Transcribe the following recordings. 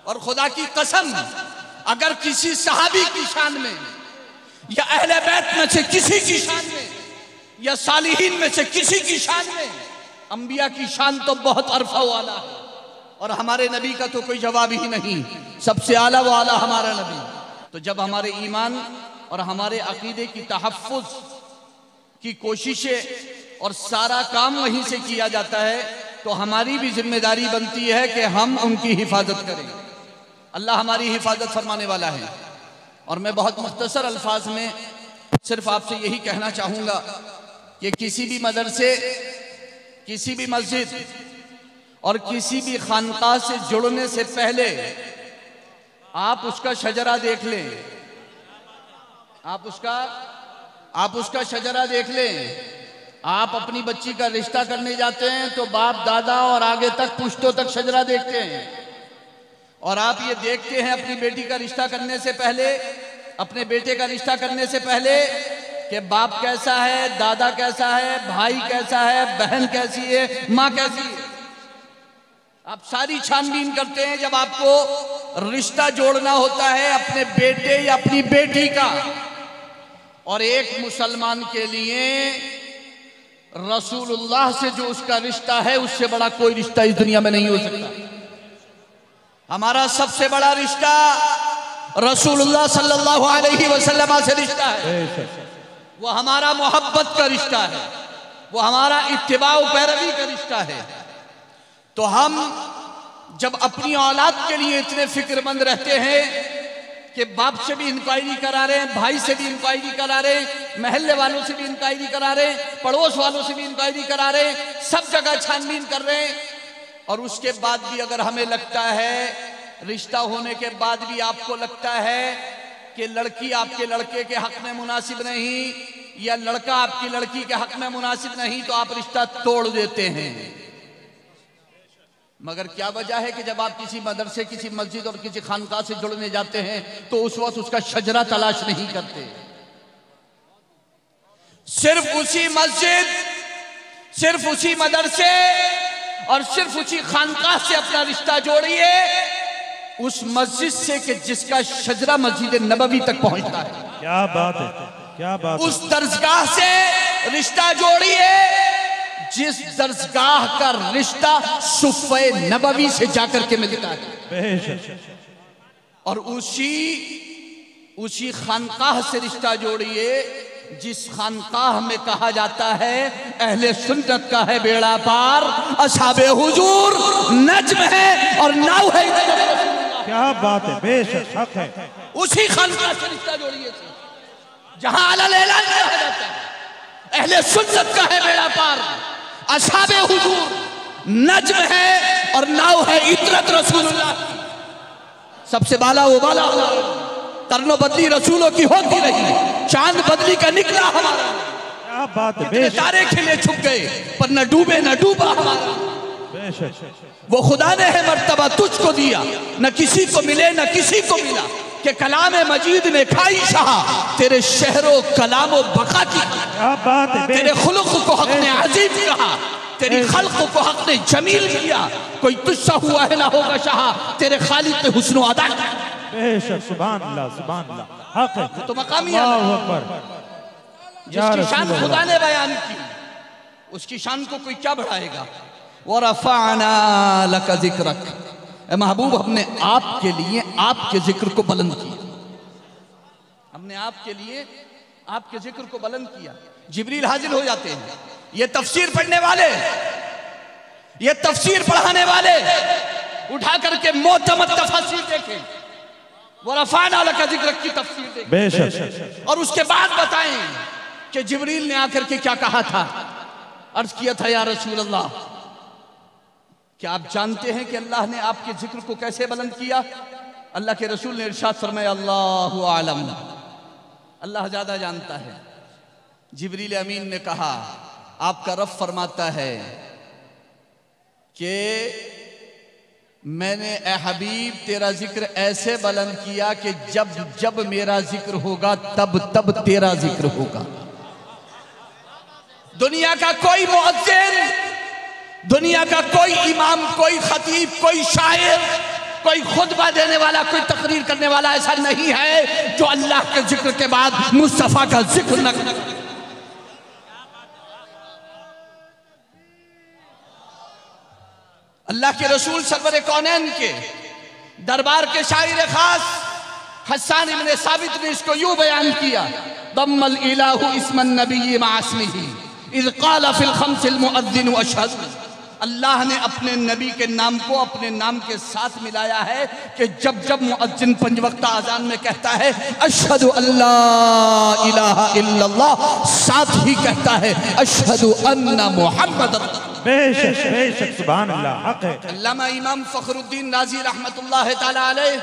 और खुदा की कसम, अगर किसी सहाबी की शान में या अहले बैत में से किसी की शान में या सालिहीन में से किसी की शान में, अंबिया की शान तो बहुत अरफा वाला है और हमारे नबी का तो कोई जवाब ही नहीं। सबसे आला वाला हमारा नबी। तो जब हमारे ईमान और हमारे अकीदे की तहफ़्फ़ुज़ की कोशिशें और सारा काम वहीं से किया जाता है, तो हमारी भी जिम्मेदारी बनती है कि हम उनकी हिफाजत करें। अल्लाह हमारी हिफाजत फरमाने वाला है। और मैं बहुत मुख्तसर अल्फाज में सिर्फ आपसे यही कहना चाहूँगा कि किसी भी मदरसे, किसी भी मस्जिद और किसी भी खानकाह से जुड़ने से पहले आप उसका शजरा देख लें। आप उसका शजरा देख लें। आप अपनी बच्ची का रिश्ता करने जाते हैं तो बाप दादा और आगे तक पुश्तों तक शजरा देखते हैं। और आप ये देखते हैं अपनी बेटी का रिश्ता करने से पहले, अपने बेटे का रिश्ता करने से पहले कि बाप कैसा है, दादा कैसा है, भाई कैसा है, बहन कैसी है, माँ कैसी है। आप सारी छानबीन करते हैं जब आपको रिश्ता जोड़ना होता है अपने बेटे या अपनी बेटी का। और एक मुसलमान के लिए रसूलुल्लाह से जो उसका रिश्ता है, उससे बड़ा कोई रिश्ता इस दुनिया में नहीं हो सकता। हमारा सबसे बड़ा रिश्ता रसूलुल्लाह सल्लल्लाहु अलैहि वसल्लम से रिश्ता है। वो हमारा मोहब्बत का रिश्ता है, वो हमारा इत्तिबा पैरवी का रिश्ता है। तो हम जब अपनी औलाद के लिए इतने फिक्रमंद रहते हैं कि बाप से भी इंक्वायरी करा रहे हैं, भाई से भी इंक्वायरी करा रहे हैं, महल्ले वालों से भी इंक्वायरी करा रहे हैं, पड़ोस वालों से भी इंक्वायरी करा रहे हैं, सब जगह छानबीन कर रहे हैं, और उसके बाद भी अगर हमें लगता है, रिश्ता होने के बाद भी आपको लगता है कि लड़की आपके लड़के के हक में मुनासिब नहीं या लड़का आपकी लड़की के हक में मुनासिब नहीं, तो आप रिश्ता तोड़ देते हैं। मगर क्या वजह है कि जब आप किसी मदरसे, किसी मस्जिद और किसी खानकाह से जुड़ने जाते हैं तो उस वक्त उसका शजरा तलाश नहीं करते। सिर्फ उसी मस्जिद, सिर्फ उसी मदरसे और सिर्फ उसी खानकाह से अपना रिश्ता जोड़िए, उस मस्जिद से कि जिसका शजरा मस्जिद नबवी तक पहुंचता है। क्या बात है, क्या बात। उस दरसगाह से रिश्ता जोड़िए जिस दरसगाह का रिश्ता सुफ़े नबवी से जाकर के मिलता है। और उसी खानकाह से रिश्ता जोड़िए जिस खानकाह में कहा जाता है अहले सुन्नत का है बेड़ा पार, असहाबे हुजूर नज्म है और नाव है। क्या बात है, बेशक हक है। उसी खानकाह से रिश्ता जोड़िए जहां अलल ऐलान कहा जाता है अहले सुन्नत का है बेड़ा पार, असहाबे हुजूर नज्म है और नाव है इतरत रसूलुल्लाह। सबसे बाला वो बाला, तरनो बदली रसूलों की होती रही, चांद बदली का निकला हमारा। क्या बात है, तारे खिले छुप गए पर न डूबे न डूबा हमारा। वो खुदा ने है मर्तबा तुझको दिया, न किसी को मिले न किसी को मिला, कि कलाम मजीद ने खाई शाह तेरे शहरों कलामो बका की। क्या बात है, तेरे खुलुक को हक ने अजीब कहा, तेरी खल्क को हक ने जमील किया, कोई तुझसा हुआ है ना होगा शाह, तेरे खालिक ने हुस्न अदा किया। बेशक, सुभान अल्लाह, सुभान अल्लाह, हक है। तो मकामी जिसकी शान खुदा ने बयान की, उसकी शान को कोई क्या बढ़ाएगा। व रफ़अना लका ज़िक्रक, ए महबूब हमने आपके लिए आपके जिक्र को बुलंद किया, हमने आपके लिए आपके जिक्र को बुलंद किया। जिब्रील हाजिर हो जाते हैं, ये तफसीर पढ़ने वाले, ये तफसीर पढ़ाने वाले उठा करके मोतमद तफसीर देखें, वो रफ़अना लका ज़िक्रक की तफसीर देखें बेशक, और उसके बाद बताएं कि जिब्रील ने आकर के क्या कहा था। अर्ज किया था, या रसूल अल्लाह, क्या आप जानते हैं कि अल्लाह ने आपके जिक्र को कैसे बुलंद किया। अल्लाह के रसूल ने इरशाद फरमाया, अल्लाहु आलम, अल्लाह ज्यादा जानता है। जिब्रील अमीन ने कहा, आपका रब फरमाता है कि मैंने ए हबीब तेरा जिक्र ऐसे बुलंद किया कि जब जब मेरा जिक्र होगा तब तब तेरा जिक्र होगा। दुनिया का कोई मुअज्जिन, दुनिया का कोई इमाम, कोई खतीब, कोई शायर, कोई खुतबा देने वाला, कोई तकरीर करने वाला ऐसा नहीं है जो अल्लाह के जिक्र के बाद मुस्तफा का जिक्र न करे। अल्लाह के रसूल सरवर कौनैन के दरबार के शायर खास हस्सान इब्न साबित ने इसको यूं बयान किया, दम्मल इलाहु इस्मन नबी मास्मिही इज़ क़ाल फिल खम्सिल मुअद्दिन अशहदु। अल्लाह ने अपने नबी के नाम को अपने नाम के साथ मिलाया है कि जब जब मुअज्जिन पंज वक्ता अज़ान में कहता है अशहदु अल्ला इलाहा इल्लल्लाह, साथ ही कहता है अशहदु अन्ना मुहम्मद। बेशक बेशक सुभान अल्लाह, हक है। अल्लामा इमाम फखरुद्दीन राजी रहमतुल्लाह तआला अलैह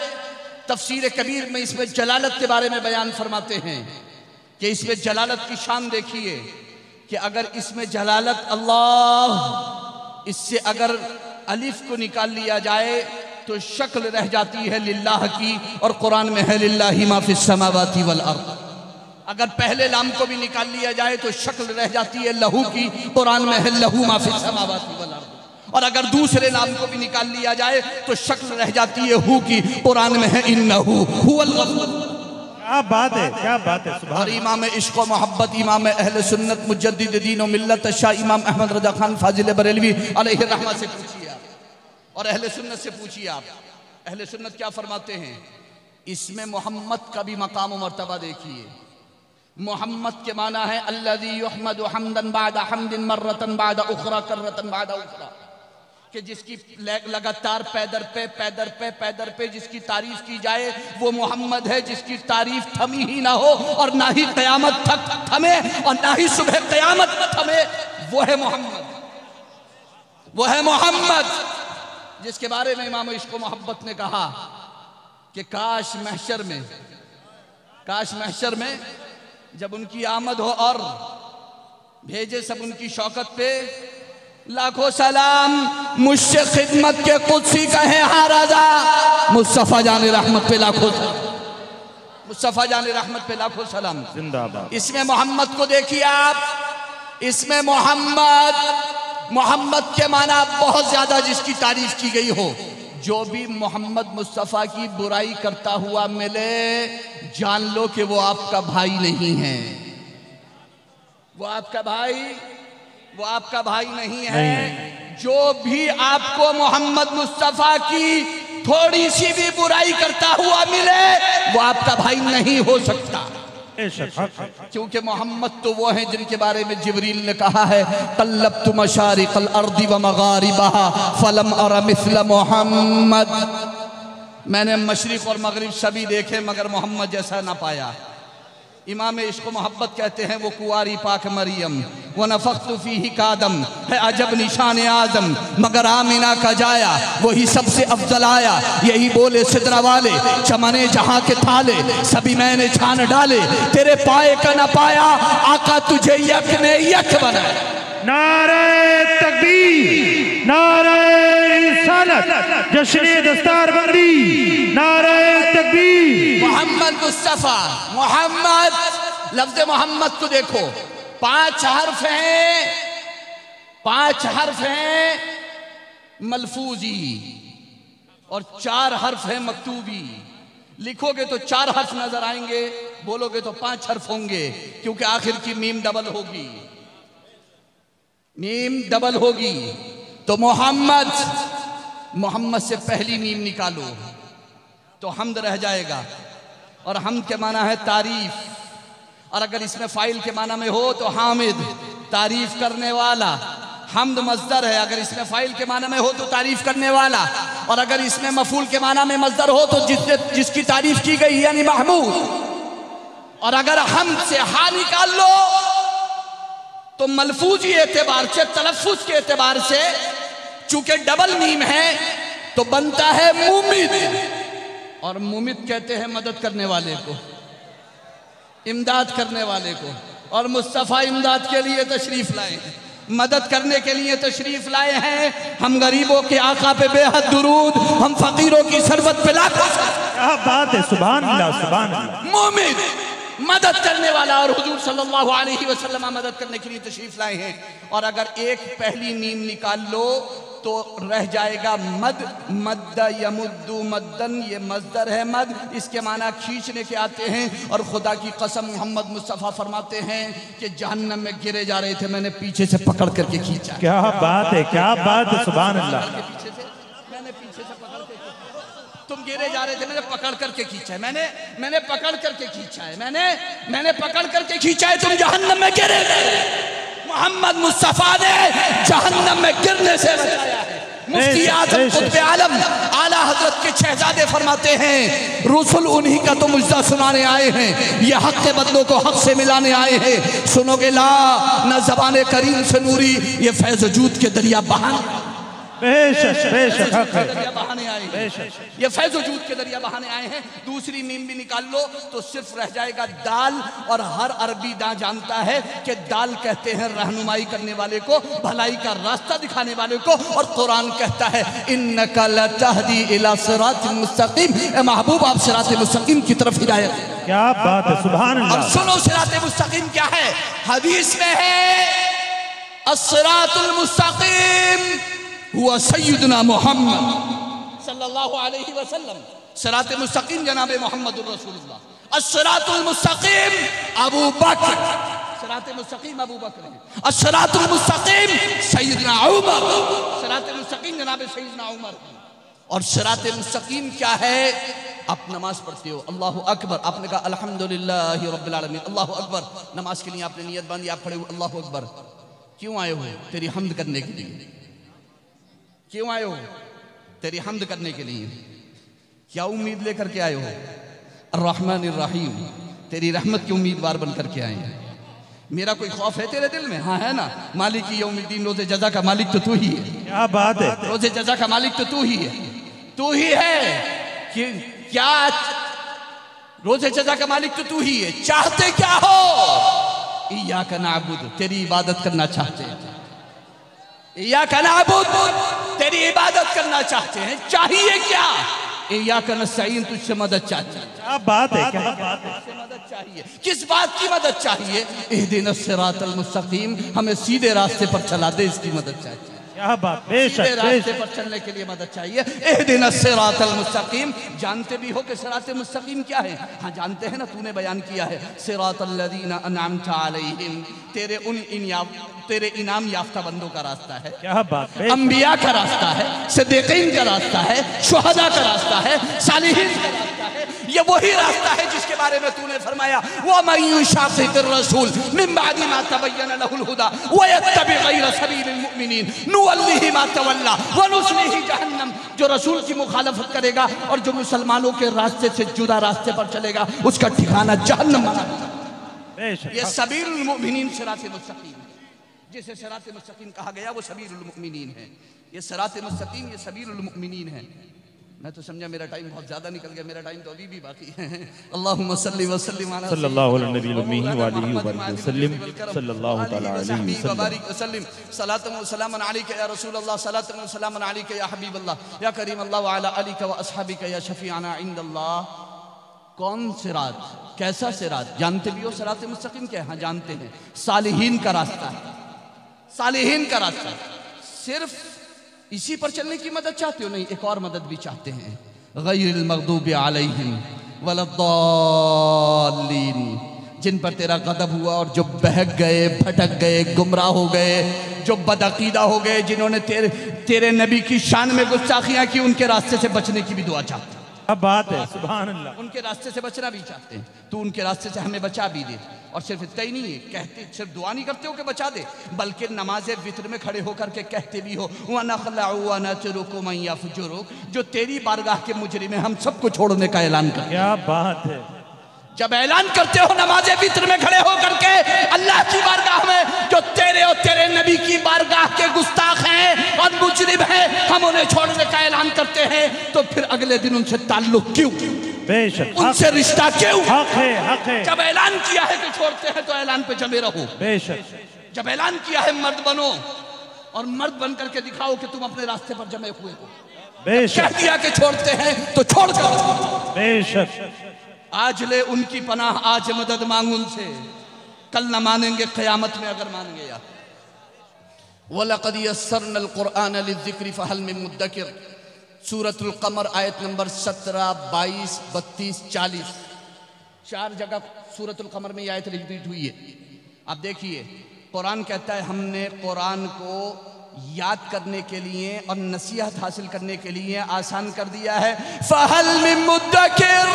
तफसीर कबीर में इसमें जलालत के बारे में बयान फरमाते हैं कि इसमें जलालत की शान देखिए कि अगर इसमें जलालत अल्लाह, इससे अगर अलिफ को निकाल लिया जाए तो शक्ल रह जाती है लिल्लाह की, और कुरान में है लिल्लाहि मा फिस समावाति वल अर्द। अगर पहले लाम को भी निकाल लिया जाए तो शक्ल रह जाती है लहू की, कुरान में है लहू मा फिस समावाति वल अर्द। और अगर दूसरे नाम को भी निकाल लिया जाए तो शक्ल रह जाती है हु की, कुरान में है इन्नहु हुवल गफूर। क्या बात है, क्या बात है। और इमाम इश्क व मोहब्बत, इमाम अहले सुन्नत मुजद्दिद दीन व मिल्लत शाह इमाम अहमद रजा खान फाजिल बरेलवी अलैहि रहमत से पूछिए आप, और अहले सुन्नत से पूछिए आप, अहले सुन्नत क्या फरमाते हैं। इसमें मोहम्मद का भी मकाम व मर्तबा देखिए। मोहम्मद के माना है अल्लज़ी युहमदु हम्दन बादा हम्दिन मर्रतन बादा उखरा कररतन बादा उखरा, कि जिसकी लगातार पैदर पे जिसकी तारीफ की जाए वो मोहम्मद है, जिसकी तारीफ थमी ही ना हो और ना ही क़यामत तक थमे और ना ही सुबह क़यामत थमे, वो है मोहम्मद। वो है मोहम्मद जिसके बारे में इमाम इश्क मोहब्बत ने कहा कि काश महशर में जब उनकी आमद हो और भेजे सब उनकी शौकत पे लाखों सलाम, मुझसे खिदमत के कुदसी कहे हाँ राजा, मुस्तफा जान रहमत पे लाखों सलाम, मुस्तफा जान रहमत पे लाखों सलाम, जिंदाबाद। इसमें मोहम्मद को देखिए आप, इसमें मोहम्मद के माना बहुत ज्यादा जिसकी तारीफ की गई हो। जो भी मोहम्मद मुस्तफा की बुराई करता हुआ मिले, जान लो कि वो आपका भाई नहीं है, वो आपका भाई नहीं है। जो भी आपको मोहम्मद मुस्तफा की थोड़ी सी भी बुराई करता हुआ मिले, वो आपका भाई नहीं हो सकता, क्योंकि मोहम्मद तो वो हैं जिनके बारे में जिब्रील ने कहा है कल्लब्तु मशारिक़ल अर्दि व मगारिबहा फलम अरा मिस्ल मोहम्मद। मैंने मशरिक और मगरिब सभी देखे मगर मोहम्मद जैसा ना पाया। इमाम इश्क मोहब्बत कहते हैं वो कुआरी पाक मरियम, वो नफ़ख्तु फीही कादम है अजब निशान आज़म, मगर आमिना का जाया वही सबसे अफजल आया। यही बोले सिदरा वाले चमने जहाँ के थाले, सभी मैंने छान डाले, तेरे पाए का न पाया आका तुझे यक ने यक बनाया। नारे तकबीर, नारे रिसालत, जश्न दस्तारबंदी, नारे तकबीर। मोहम्मद मुस्तफा, मोहम्मद लफ्ज मोहम्मद को देखो, 5 हर्फ हैं मलफूजी और 4 हर्फ हैं मकतूबी। लिखोगे तो 4 हर्फ नजर आएंगे, बोलोगे तो 5 हर्फ होंगे, क्योंकि आखिर की मीम डबल होगी, मीम डबल होगी। तो मोहम्मद से पहली मीम निकालो तो हमद रह जाएगा, और हमद के माना है तारीफ, और अगर इसमें फाइल के माना में हो तो हामिद, तारीफ करने वाला। हमद मजदर है, अगर इसमें फाइल के माना में हो तो तारीफ करने वाला, और अगर इसमें मफूल के माना में मजदर हो तो जिसकी तारीफ की गई यानी महमूद। और अगर हमद से हा निकाल लो तो मलफूजी एतबार से, तलफ्फुज के एतबार से, चूंकि डबल मीम है तो बनता है मुमिद, और मुमिद कहते हैं मदद करने वाले को, इमदाद करने वाले को। और मुस्तफ़ा इमदाद के लिए तशरीफ लाए हैं, मदद करने के लिए तशरीफ लाए हैं। हम गरीबों के आका पे बेहद दुरूद, हम फकीरों की सरबत पे लाखों। क्या बात है, सुभान अल्लाह, सुभान अल्लाह। मोमिन मदद करने वाला, और हुजूर सल्लल्लाहु अलैहि वसल्लम मदद करने के लिए तशरीफ लाए हैं। और अगर एक पहली मीम निकाल लो तो रह जाएगा मद। मद्द यमुद्दु मद्दन, ये मजदर है मद, इसके माना खींचने के आते हैं। और खुदा की कसम मोहम्मद मुस्तफ़ा फरमाते हैं कि जहन्नम में गिरे जा रहे थे, मैंने पीछे से पकड़ करके खींचा। क्या बात है, क्या बात है, सुभान अल्लाह। मैंने पीछे से पकड़ के, तुम गिरे जा रहे थे, मैंने पकड़ करके खींचा है, मैंने पकड़ करके खींचा है, मैंने पकड़ करके खींचा है, तुम जहन्नम में गिरे गए। मोहम्मद मुस्तफ़ा ने जहन्नम में गिरने से बचाया है। मुफ्ती आज़म कुतुब आलम आला हजरत के शहजादे फरमाते हैं, रसूल उन्हीं का तो मुजदा सुनाने आए हैं, ये हक के बंदों को हक से मिलाने आए हैं। सुनोगे ला न ज़बान करीम से नूरी, ये फैज़ वजूद के दरिया बहाने, दरिया बहाने आए हैं, ये फैज़ वजूद के दरिया बहाने आए हैं। दूसरी मीम भी निकाल लो तो सिर्फ रह जाएगा दाल। और हर अरबी दां जानता है कि दाल कहते हैं रहनुमाई करने वाले को, भलाई का रास्ता दिखाने वाले को। और कुरान कहता है इन्नका लतहदी इला सिरातिल मुस्तकीम, ए महबूब आप सिरात मुस्तकीम की तरफ हिदायत। क्या बात है, सुभान अल्लाह। अब सुनो सिरात मुस्तकीम क्या है। हदीस में है अस्सिरातुल मुस्तकीम हुआ सय्यदना मोहम्मद सल्लल्लाहु अलैहि वसल्लम। सिरात मुस्तकीम जनाबे मोहम्मदुर रसूलुल्लाह। अस्सिरातुल मुस्तकीम अबू बकर, सिरात मुस्तकीम अबू बकर है। अस्सिरातुल मुस्तकीम सय्यदना उमर, सिरात मुस्तकीम जनाबे सय्यदना उमर। और सिरात मुस्तकीम क्या है। आप नमाज पढ़ते हो, अल्लाहु अकबर, आपने कहा अल्हम्दुलिल्लाहि रब्बिल आलमीन, अल्लाहु अकबर। नमाज के लिए आपने नियत बांधी, आप खड़े हो, अल्लाहु अकबर। क्यों आए हो? तेरी हम्द करने के लिए। क्यों आए हो? तेरी हम्द करने के लिए। क्या उम्मीद लेकर के आए हो? अर्रहमानिर रहीम, तेरी रहमत की उम्मीदवार बनकर के आए हैं। मेरा कोई खौफ है तेरे दिल में? हाँ है ना। मालिक यौमिद्दीन, रोज़े जज़ा का मालिक तो तू ही है। क्या बात है, रोज़े जज़ा का मालिक तो तू ही है, तू ही है। कि क्या रोज़े जज़ा का मालिक तो तू ही है। चाहते क्या हो? इय्याका नअबुद, तेरी इबादत करना चाहते हैं। इय्याका नअबुद, तेरी इबादत करना चाहते हैं। चाहिए क्या? इय्याका नस्तईन, तुझसे मदद चाहते हैं। क्या बात है, क्या बात है। तुझसे मदद चाहिए। किस बात की मदद चाहिए? इहदिनस सिरातल मुस्तकीम, हमें सीधे रास्ते पर चला दे, इसकी मदद चाहिए। क्या बात, बेशक, सीधे रास्ते पर चलने के लिए मदद चाहिए। इहदिनस सिरातल मुस्तकीम, जानते भी हो कि सिरात मुस्तकीम क्या है? हाँ जानते हैं ना, तूने बयान किया है। सिरातल लज़ीना अनअमता अलैहिम, तेरे इनाम याफ्ता बंदों का रास्ता है। क्या बात है। अंबिया का रास्ता है, सिद्दीकीन का रास्ता है, शुहदा का रास्ता है, सालिहीन का रास्ता है। ये वही रास्ता है जिसके बारे में तूने फरमाया व मन युशाक़िक़िर रसूल मिन बअदि मा तबय्यन लहुल हुदा व यत्तबि गैर सबीलिल मुमिनीन नुवल्लिहि मा तवल्ला व नुस्लिहि जहन्नम। जो रसूल की मुखालफत करेगा और जो मुसलमानों के रास्ते से जुदा रास्ते पर चलेगा, उसका ठिकाना जहन्नम बना। ये सबीलुल मुमिनीन सिरात मुस्तकीम, जिसे सिरात मुस्तकीम कहा गया वो सबीलुल मुमिनीन है। ये सिरात मुस्तकीम, ये सबीलुल मुमिनीन है। मैं तो समझा मेरा टाइम बहुत ज्यादा निकल गया, मेरा टाइम तो अभी भी बाकी है। अल्लाहुम्मा सल्ली व सल्लिम अला सल्लल्लाहु अलैहि वसल्लम सलातन व सलामन अलैका या रसूल अल्लाह, सलातन व सलामन अलैका या हबीब अल्लाह, या करीम अल्लाह व अला आलिका व अस्हाबिका या शफीअना इंदल्लाह। कौन सिरात, कैसा सिरात? जानते भी हो सिरात मुस्तकीम क्या है? हाँ जानते हैं। सालिहीन का रास्ता है, सालिहीन का रास्ता। सिर्फ इसी पर चलने की मदद चाहते हो? नहीं, एक और मदद भी चाहते हैं। गैरिल मग़दूबि अलैहिम वलद्दाल्लीन, जिन पर तेरा गज़ब हुआ और जो बहक गए, भटक गए, गुमराह हो गए, जो बदअक़ीदा हो गए, जिन्होंने तेरे नबी की शान में गुस्ताखियाँ की, उनके रास्ते से बचने की भी दुआ चाहते हैं। क्या बात है, सुभान अल्लाह। उनके रास्ते से बचना भी चाहते हैं। तू उनके रास्ते से हमें बचा भी दे। और सिर्फ इतना ही नहीं है, कहते सिर्फ दुआ नहीं करते हो कि बचा दे, बल्कि नमाज़े वित्र में खड़े होकर के कहते भी हो व नख़लअ व नतरुकु मन यफ़जुरु, जो तेरी बारगाह के मुजरिम है, हम सबको छोड़ने का ऐलान कर। क्या बात है। जब ऐलान करते हो नमाज़े वित्र में खड़े होकर के अल्लाह की बारगाह में, जो तेरे और तेरे नबी की बारगाह के गुस्ताख हैं और मुजरिम हैं, हम उन्हें छोड़ने का ऐलान करते हैं, तो फिर अगले दिन उनसे ताल्लुक क्यों? बेशक, उनसे रिश्ता क्यों? हक है, हक है। जब ऐलान किया है कि छोड़ते हैं तो ऐलान पे जमे रहो। बेशक, जब ऐलान किया है मर्द बनो और मर्द बन करके दिखाओ कि तुम अपने रास्ते पर जमे हुए हो। बेशक, कह दिया कि छोड़ते हैं तो छोड़ कर। बेशक, आज ले उनकी पनाह, आज मदद मांग उनसे, कल न मानेंगे क़यामत में अगर मान गया। वलक़द यस्सरनल क़ुरआन लिज़्ज़िक्रि फ़हल मिन मुद्दकिर। सूरतुल क़मर आयत नंबर 17, 22, 32, 40 4 जगह सूरतुल क़मर में ये आयत रिपीट हुई है। अब देखिए, कुरान कहता है हमने कुरान को याद करने के लिए और नसीहत हासिल करने के लिए आसान कर दिया है। फ़हल मिन मुद्दकिर,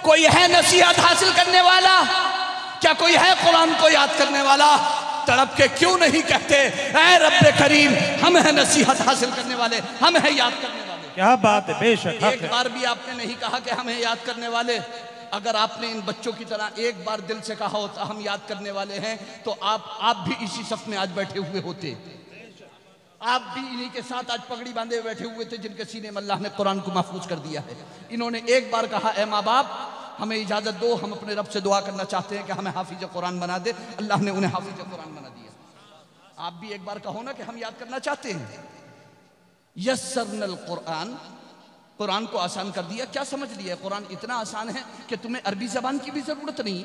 कोई है नसीहत हासिल करने वाला? क्या कोई है कुरान को याद करने वाला? तड़प के क्यों नहीं कहते ऐ रब्बे करीम, हम है नसीहत हासिल करने वाले, हम है याद करने वाले। क्या बात है, बेशक एक बार भी आपने नहीं कहा कि हम है याद करने वाले। अगर आपने इन बच्चों की तरह एक बार दिल से कहा होता हम याद करने वाले हैं, तो आप भी इसी सफ में आज बैठे हुए होते। आप भी इन्हीं के साथ आज पगड़ी बांधे बैठे हुए थे जिनके सीने में अल्लाह ने कुरान को महफूज कर दिया है। इन्होंने एक बार कहा ऐ माँ बाप हमें इजाज़त दो, हम अपने रब से दुआ करना चाहते हैं कि हमें हाफिज कुरान बना दे। अल्लाह ने उन्हें हाफिज कुरान बना दिया। आप भी एक बार कहो ना कि हम याद करना चाहते हैं। यस्सरनल कुरान, कुरान को आसान कर दिया। क्या समझ लिया? कुरान इतना आसान है कि तुम्हें अरबी ज़बान की भी ज़रूरत नहीं,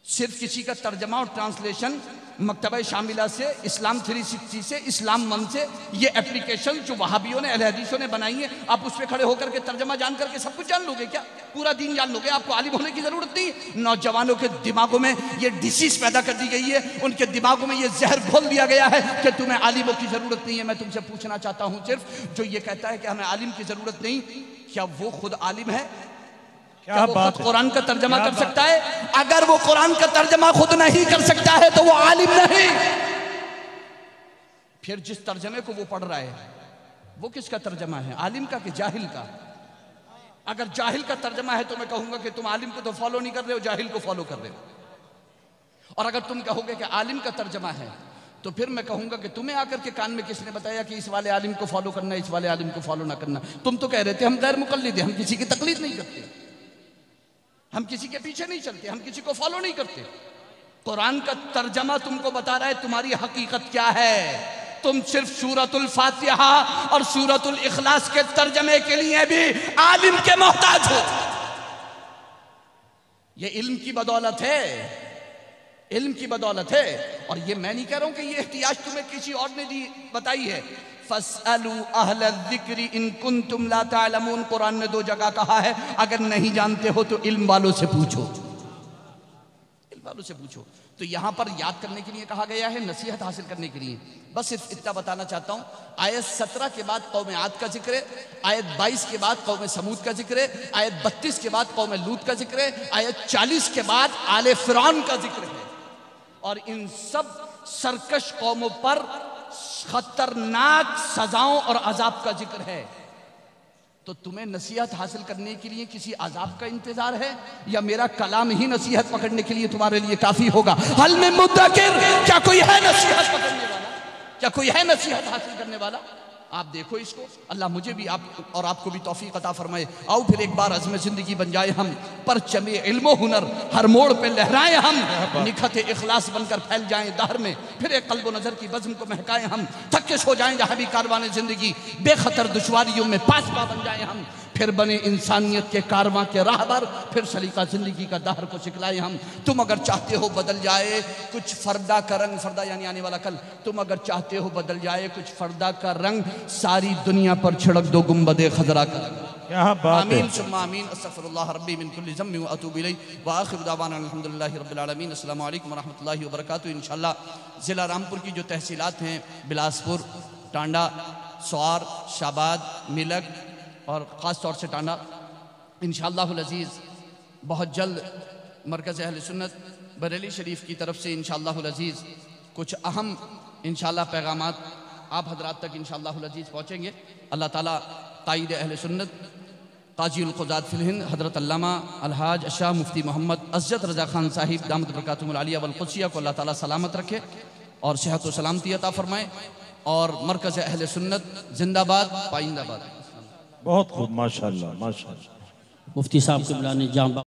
सिर्फ किसी का तर्जमा और ट्रांसलेशन मकतबा शामिला से, इस्लाम 360 से, इस्लाम मन से, ये एप्लीकेशन जो वहाबियों ने, अहले हदीसों ने बनाई है, आप उस पर खड़े होकर के तर्जमा जान करके सब कुछ जान लोगे क्या? पूरा दीन जान लोगे? आपको आलिम होने की जरूरत नहीं। नौजवानों के दिमागों में ये डिसीज पैदा कर दी गई है, उनके दिमागों में ये जहर घोल दिया गया है कि तुम्हें आलिमों की जरूरत नहीं है। मैं तुमसे पूछना चाहता हूँ, सिर्फ जो ये कहता है कि हमें आलिम की जरूरत नहीं, क्या वो खुद आलिम है? क्या वो खुद कुरान का तर्जमा कर सकता है? अगर वो कुरान का तर्जमा खुद नहीं कर सकता है तो वो आलिम नहीं। फिर जिस तर्जमे को वो पढ़ रहा है वो किसका तर्जमा है? आलिम का कि जाहिल का? अगर जाहिल का तर्जमा है तो मैं कहूंगा कि तुम आलिम को तो फॉलो नहीं कर रहे हो, जाहिल को फॉलो कर रहे हो। और अगर तुम कहोगे कि आलिम का तर्जमा है तो फिर मैं कहूंगा कि तुम्हें आकर के कान में किसने बताया कि इस वाले आलिम को फॉलो करना, इस वाले आलिम को फॉलो ना करना? तुम तो कह रहे थे हम गैर मुकल्लिद हैं, हम किसी की तकलीद नहीं करते, हम किसी के पीछे नहीं चलते, हम किसी को फॉलो नहीं करते। कुरान का तर्जमा तुमको बता रहा है तुम्हारी हकीकत क्या है। तुम सिर्फ सूरतुल फातिहा और सूरतुल इखलास के तर्जमे के लिए भी आलिम के मोहताज हो। ये इल्म की बदौलत है, इल्म की बदौलत है। और ये मैं नहीं कह रहा हूं कि ये एहतियाज तुम्हें किसी और ने दी बताई है। फस्अलू अहल ज़िक्रि इन कुंतुम ला तालमून, कुरान ने 2 जगह कहा है अगर नहीं जानते हो तो इल्म वालों से पूछो, इल्म वालों से पूछो। तो यहां पर याद करने के लिए कहा गया है, नसीहत हासिल करने के लिए। बस सिर्फ इतना बताना चाहता हूं, आयत 17 के बाद कौम आद का जिक्र है, आयत 22 के बाद कौम समूद का जिक्र है, आयत 32 के बाद कौम लूत का जिक्र है, आयत 40 के बाद आले फिरौन का जिक्र है। और इन सब सरकश कौमों पर खतरनाक सजाओं और अजाब का जिक्र है। तो तुम्हें नसीहत हासिल करने के लिए किसी अजाब का इंतजार है या मेरा कलाम ही नसीहत पकड़ने के लिए तुम्हारे लिए काफी होगा? हल में मुद्दकिर, क्या कोई है नसीहत पकड़ने वाला? क्या कोई है नसीहत हासिल करने वाला? आप देखो इसको। अल्लाह मुझे भी आप और आपको भी तौफीक अता फरमाए। आओ फिर एक बार अज़्म ज़िंदगी बन जाए हम, परचमे इल्म हुनर हर मोड़ पे लहराए हम, निखत इखलास बनकर फैल जाएं दहर में, फिर एक कल्ब नज़र की बज़्म को महकाएं हम, थके सो जाएं जहाँ भी कारवान ज़िंदगी, बेखतर दुश्वारियों में पासबा बन जाए हम, फिर बने इंसानियत के कारवां के राहबर, फिर सलीका ज़िंदगी का दहर को सिखलाए हम। तुम अगर चाहते हो बदल जाए कुछ फ़र्दा का रंग, फ़र्दा यानी आने वाला कल, तुम अगर चाहते हो बदल जाए कुछ फ़र्दा का रंग, सारी दुनिया पर छिड़क दो गुंबदे खजरा का। क्या बात है। आमीन सुम्मा आमीन। अस्तगफिरुल्लाह रब्बी मिन कुल्ली ज़म्बि व अतूबु इलैहि व आखिरु दावाना अल्हम्दुलिल्लाहि रब्बिल आलमीन। अस्सलामु अलैकुम व रहमतुल्लाहि व बरकातुहू। इंशाअल्लाह ज़िला रामपुर की जो तहसीलात हैं, बिलासपुर, टांडा, स्वार, शाबाद, मिलक और ख़ास तौर से टांडा, इंशाअल्लाहुल अज़ीज़ बहुत जल्द मरकज़ अहले सुन्नत बरेली शरीफ की तरफ से इंशाअल्लाहुल अज़ीज़ कुछ अहम इंशाअल्लाह पैगामात आप हजरात तक इंशाअल्लाहुल अज़ीज़ पहुँचेंगे। अल्लाह ताला कायद अहले सुन्नत काजी उल क़ुज़ात फ़िल हिंद हज़रत अल्लामा अलहाज शाह मुफ्ती मोहम्मद अज़्ज़त रज़ा ख़ान साहिब दामत बरकातुहुल आलिया वल क़ुद्सिया को अल्लाह ताला सलामत रखे और सेहत व सलामती अता फ़रमाए। और मरकज़ अहले सुन्नत जिंदाबाद पाइंदाबाद। बहुत खूब, माशाअल्लाह माशाअल्लाह। मुफ्ती साहब के बुलाने जाम